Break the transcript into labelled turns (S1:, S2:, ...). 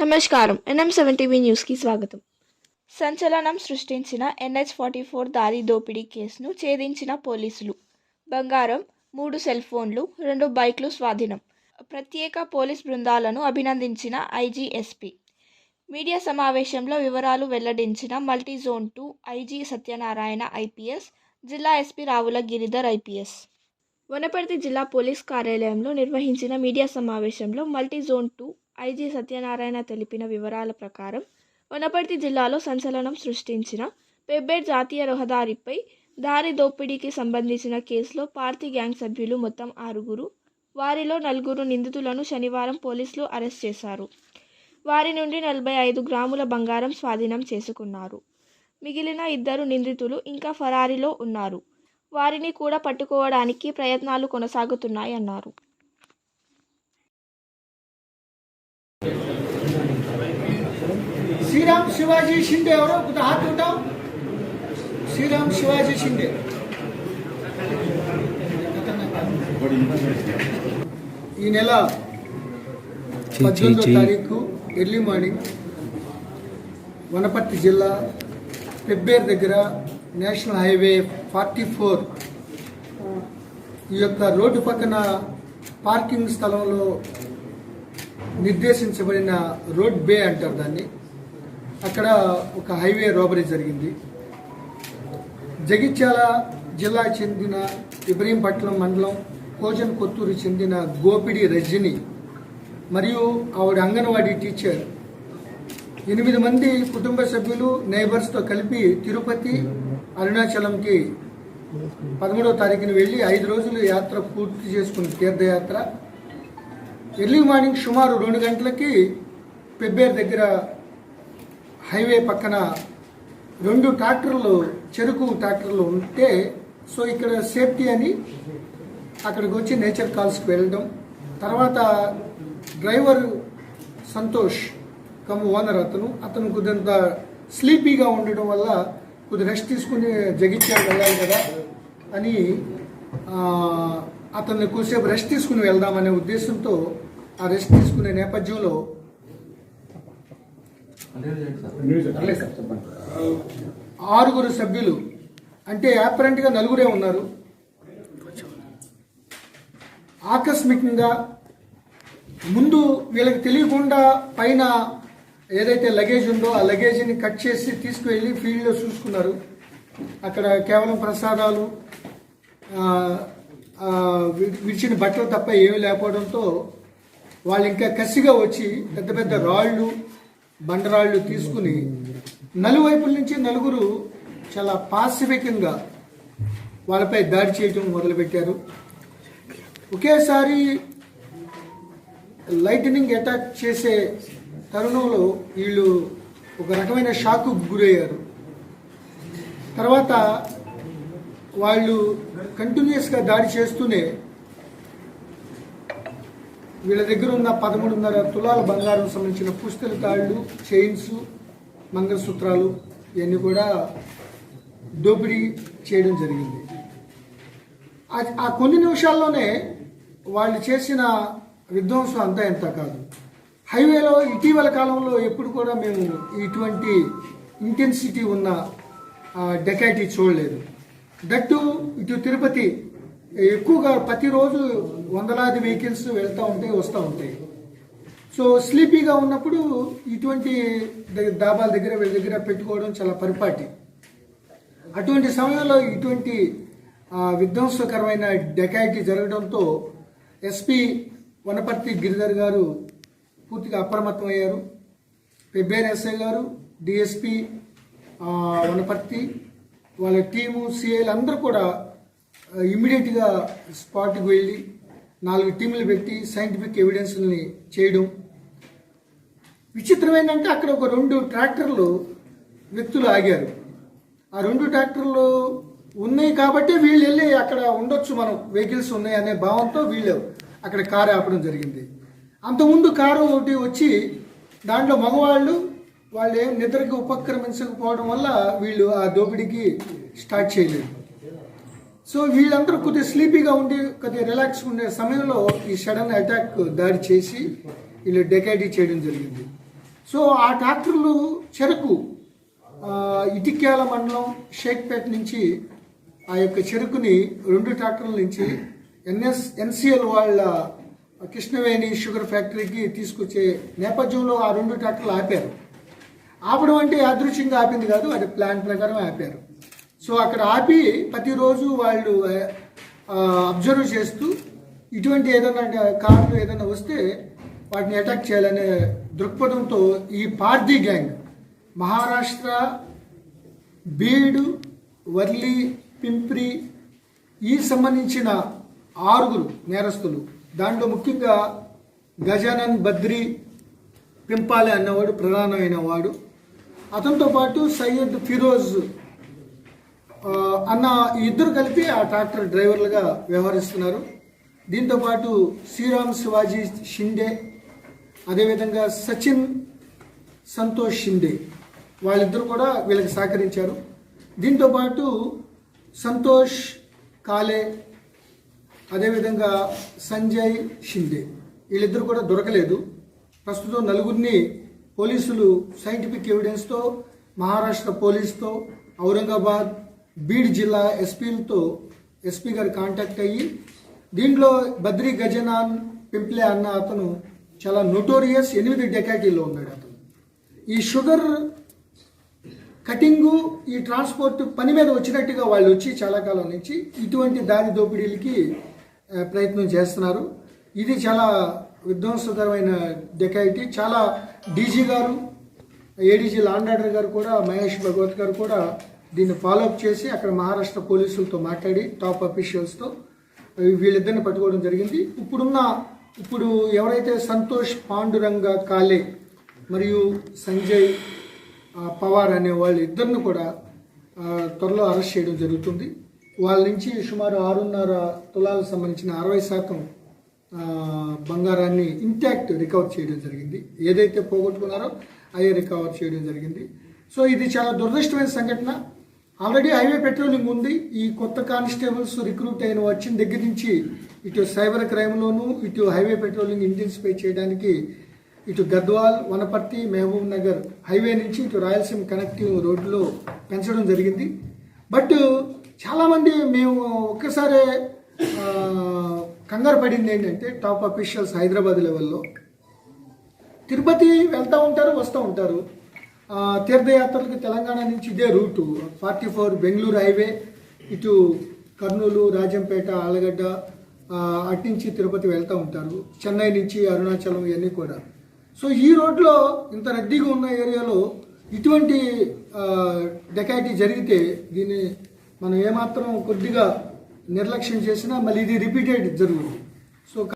S1: నమస్కారం. NM7 TV న్యూస్కి స్వాగతం. సంచలనం సృష్టించిన NH-44 దారి దోపిడీ కేసును ఛేదించిన పోలీసులు. బంగారం, 3 సెల్ ఫోన్లు, 2 బైక్లు స్వాధీనం. ప్రత్యేక పోలీస్ బృందాలను అభినందించిన ఐజీ ఎస్పీ. మీడియా సమావేశంలో వివరాలు వెల్లడించిన multi zone 2 IG Satyanarayana IPS, జిల్లా ఎస్పీ రావుల గిరిధర్ ఐపీఎస్. వనపర్తి జిల్లా పోలీస్ కార్యాలయంలో నిర్వహించిన మీడియా సమావేశంలో మల్టీ జోన్ 2 ఐజీ సత్యనారాయణ తెలిపిన వివరాల ప్రకారం వనపర్తి జిల్లాలో సంచలనం సృష్టించిన పెబ్బేడ్ జాతీయ రహదారిపై దారి దోపిడీకి సంబంధించిన కేసులో పార్టీ గ్యాంగ్ సభ్యులు మొత్తం 6, వారిలో 4 నిందితులను శనివారం పోలీసులు అరెస్ట్ చేశారు. వారి నుండి 45 గ్రాముల బంగారం స్వాధీనం చేసుకున్నారు. మిగిలిన 2 నిందితులు ఇంకా ఫరారీలో ఉన్నారు. వారిని కూడా పట్టుకోవడానికి ప్రయత్నాలు కొనసాగుతున్నాయన్నారు.
S2: श्रीराम शिवाजी शिंदे और हाथ उठाओ. श्रीराम शिवाजी शिंदे ఈ నెల 18వ తారీఖు ఎర్లీ మార్నింగ్ వనపర్తి జిల్లా పెబ్బేర్ దగ్గర నేషనల్ హైవే 44 ఈ యొక్క రోడ్డు పక్కన పార్కింగ్ స్థలంలో నిర్దేశించబడిన రోడ్ బే అంటారు దాన్ని. అక్కడ ఒక హైవే రాబరీ జరిగింది. జగిత్యాల జిల్లా చెందిన ఇబ్రహీంపట్నం మండలం కోజన్ కొత్తూరు చెందిన గోపిడి రజని మరియు ఆవిడ అంగన్వాడీ టీచర్ 8 మంది కుటుంబ సభ్యులు నైబర్స్తో కలిపి తిరుపతి, అరుణాచలంకి 13వ తారీఖున వెళ్ళి 5 రోజులు యాత్ర పూర్తి చేసుకుని తీర్థయాత్ర ఎర్లీ మార్నింగ్ సుమారు 2 గంటలకి పెబ్బేర్ దగ్గర హైవే పక్కన 2 ట్రాక్టర్లు, చెరుకు ట్రాక్టర్లు ఉంటే సో ఇక్కడ సేఫ్టీ అని అక్కడికి వచ్చి నేచర్ కాల్స్కి వెళ్ళడం. తర్వాత డ్రైవర్ సంతోష్ ఓనర్ అతను కొద్దింత స్లీపీగా ఉండడం వల్ల కొద్ది రెస్ట్ తీసుకుని జగిత్యాల వెళ్ళాలి కదా అని అతన్ని కొద్దిసేపు రెస్ట్ తీసుకుని వెళ్దామనే ఉద్దేశంతో ఆ రెస్ట్ తీసుకునే నేపథ్యంలో 6 సభ్యులు, అంటే అపరెంట్గా 4 ఉన్నారు, ఆకస్మికంగా ముందు వీళ్ళకి తెలియకుండా పైన ఏదైతే లగేజ్ ఉందో ఆ లగేజీని కట్ చేసి తీసుకువెళ్ళి ఫీల్డ్లో చూసుకున్నారు. అక్కడ కేవలం ప్రసాదాలు, విడిచిన బట్టలు తప్ప ఏమీ లేకపోవడంతో వాళ్ళు ఇంకా కసిగా వచ్చి పెద్ద పెద్ద రాళ్ళు, బండరాళ్ళు తీసుకుని నలువైపుల నుంచి 4 చాలా పాసిఫికంగా వాళ్ళపై దాడి చేయటం మొదలుపెట్టారు. ఒకేసారి లైటనింగ్ అటాక్ చేసే తరుణంలో వీళ్ళు ఒక రకమైన షాకు గురయ్యారు. తర్వాత వాళ్ళు కంటిన్యూస్గా దాడి చేస్తూనే వీళ్ళ దగ్గర ఉన్న 13.5 తులాల బంగారం సంబంధించిన పుస్తల తాళ్ళు, చైన్స్, మంగళసూత్రాలు ఇవన్నీ కూడా దోపిడీ చేయడం జరిగింది. ఆ కొన్ని నిమిషాల్లోనే వాళ్ళు చేసిన విధ్వంసం అంతా ఎంత కాదు. హైవేలో ఇటీవల కాలంలో ఎప్పుడు కూడా మేము ఇటువంటి ఇంటెన్సిటీ ఉన్న డెకాయిటీ చూడలేదు. దట్టు ఇటు తిరుపతి ఎక్కువగా ప్రతిరోజు వందలాది వెహికల్స్ వెళ్తూ ఉంటాయి, వస్తూ ఉంటాయి. సో స్లీపీగా ఉన్నప్పుడు ఇటువంటి డాబాల దగ్గర వీళ్ళ దగ్గర పెట్టుకోవడం చాలా పరిపాటి. అటువంటి సమయంలో ఇటువంటి విధ్వంసకరమైన డెకాయిటీ జరగడంతో ఎస్పీ వనపర్తి గిరిధర్ గారు పూర్తిగా అప్రమత్తం అయ్యారు. పెబ్బేర్ ఎస్ఐ గారు, డిఎస్పీ వనపర్తి, వాళ్ళ టీము, సిఐలు అందరూ కూడా ఇమ్మీడియట్గా స్పాట్కి వెళ్ళి 4 టీములు పెట్టి సైంటిఫిక్ ఎవిడెన్స్ని చేయడం. విచిత్రం ఏంటంటే అక్కడ ఒక 2 ట్రాక్టర్లు వ్యక్తులు ఆగారు. ఆ 2 ట్రాక్టర్లు ఉన్నాయి కాబట్టి వీళ్ళు వెళ్ళి అక్కడ ఉండొచ్చు, మనం వెహికల్స్ ఉన్నాయి అనే భావంతో వీళ్ళు అక్కడ కారు ఆపడం జరిగింది. అంతకుముందు కారు ఒకటి వచ్చి దాంట్లో మగవాళ్ళు ఏం నిద్రకి ఉపక్రమించకపోవడం వల్ల వీళ్ళు ఆ దోపిడీకి స్టార్ట్ చేయలేదు. సో వీళ్ళందరూ కొద్దిగా స్లీపీగా ఉండి కొద్దిగా రిలాక్స్ ఉండే సమయంలో ఈ సడన్ అటాక్ దాడి చేసి వీళ్ళు డెకాయిటీ చేయడం జరిగింది. సో ఆ ట్రాక్టర్లు చెరుకు ఇటిక్యాల మండలం షేక్పేట నుంచి ఆ యొక్క చెరుకుని 2 ట్రాక్టర్ల నుంచి ఎన్సిఎల్ వాళ్ళ కృష్ణవేణి షుగర్ ఫ్యాక్టరీకి తీసుకొచ్చే నేపథ్యంలో ఆ 2 ట్రాక్టర్లు ఆపారు. ఆపడం అంటే యాదృచ్ఛికంగా ఆపింది కాదు, అది ప్లాన్ ప్రకారం ఆపారు. సో అక్కడ ఆపి ప్రతిరోజు వాళ్ళు అబ్జర్వ్ చేస్తూ ఇటువంటి ఏదైనా కార్లు ఏదైనా వస్తే వాటిని అటాక్ చేయాలనే దృక్పథంతో ఈ పార్దీ గ్యాంగ్ మహారాష్ట్ర, బీడ్, వర్లి, పింప్రి ఈ సంబంధించిన 6 నేరస్తులు, దాంట్లో ముఖ్యంగా గజానన్ బద్రి పింపాలే అన్నవాడు ప్రధానమైన వాడు. అతనితో పాటు సయ్యద్ ఫిరోజ్ అన్న ఇద్దరు కలిపి ఆ ట్రాక్టర్ డ్రైవర్లుగా వ్యవహరిస్తున్నారు. దీంతోపాటు శ్రీరామ్ శివాజీ షిండే, అదేవిధంగా సచిన్ సంతోష్ షిండే వాళ్ళిద్దరు కూడా వీళ్ళకి సహకరించారు. దీంతోపాటు సంతోష్ కాలే, అదేవిధంగా సంజయ్ షిండే వీళ్ళిద్దరు కూడా దొరకలేదు. ప్రస్తుతం 4 పోలీసులు సైంటిఫిక్ ఎవిడెన్స్తో మహారాష్ట్ర పోలీసుతో ఔరంగాబాద్, బీడ్ జిల్లా ఎస్పీ గారు కాంటాక్ట్ అయ్యి దీంట్లో బద్రీ గజనాన్ పింప్లే అన్న అతను చాలా నోటోరియస్ 8 డెకాటీల్లో ఉన్నాడు. అతను ఈ షుగర్ కటింగు ఈ ట్రాన్స్పోర్ట్ పని మీద వచ్చినట్టుగా వాళ్ళు వచ్చి చాలా కాలం నుంచి ఇటువంటి దారి దోపిడీలకి ప్రయత్నం చేస్తున్నారు. ఇది చాలా విధ్వంసకరమైన డెకాయిటీ. చాలా డీజీ గారు, ఏడీజీ లాండ్ ఆర్డర్ గారు కూడా, మహేష్ భగవత్ గారు కూడా దీన్ని ఫాలోఅప్ చేసి అక్కడ మహారాష్ట్ర పోలీసులతో మాట్లాడి టాప్ అఫీషియల్స్తో వీళ్ళిద్దరిని పట్టుకోవడం జరిగింది. ఇప్పుడు ఎవరైతే సంతోష్ పాండురంగ కాలే మరియు సంజయ్ పవార్ అనే వాళ్ళు ఇద్దరిని కూడా త్వరలో అరెస్ట్ చేయడం జరుగుతుంది. వాళ్ళ నుంచి సుమారు 6.5 తులాలకు సంబంధించిన 60% బంగారాన్ని ఇంటాక్ట్ రికవర్ చేయడం జరిగింది. ఏదైతే పోగొట్టుకున్నారో అదే రికవర్ చేయడం జరిగింది. సో ఇది చాలా దురదృష్టమైన సంఘటన. ఆల్రెడీ హైవే పెట్రోలింగ్ ఉంది. ఈ కొత్త కానిస్టేబుల్స్ రిక్రూట్ అయిన వచ్చిన దగ్గర నుంచి ఇటు సైబర్ క్రైమ్లోను, ఇటు హైవే పెట్రోలింగ్ ఇంటెన్సిఫై చేయడానికి ఇటు గద్వాల్, వనపర్తి, మహబూబ్ నగర్ హైవే నుంచి ఇటు రాయలసీమ కనెక్టివ్ రోడ్లో పెంచడం జరిగింది. బట్ చాలామంది మేము ఒక్కసారి కంగారు పడింది ఏంటంటే టాప్ అఫీషియల్స్ హైదరాబాద్ లెవెల్లో తిరుపతి వెళ్తూ ఉంటారు, వస్తూ ఉంటారు. తీర్థయాత్రలకు తెలంగాణ నుంచి ఇదే రూటు 44 బెంగళూరు హైవే, ఇటు కర్నూలు, రాజంపేట, ఆలగడ్డ అటు నుంచి తిరుపతి వెళ్తూ ఉంటారు. చెన్నై నుంచి అరుణాచలం ఇవన్నీ కూడా. సో ఈ రోడ్లో ఇంత రద్దీగా ఉన్న ఏరియాలో ఇటువంటి డెకాయిటీ జరిగితే దీన్ని మనం ఏమాత్రం కొద్దిగా నిర్లక్ష్యం చేసినా మళ్ళీ ఇది రిపీటెడ్ జరుగుతుంది. సో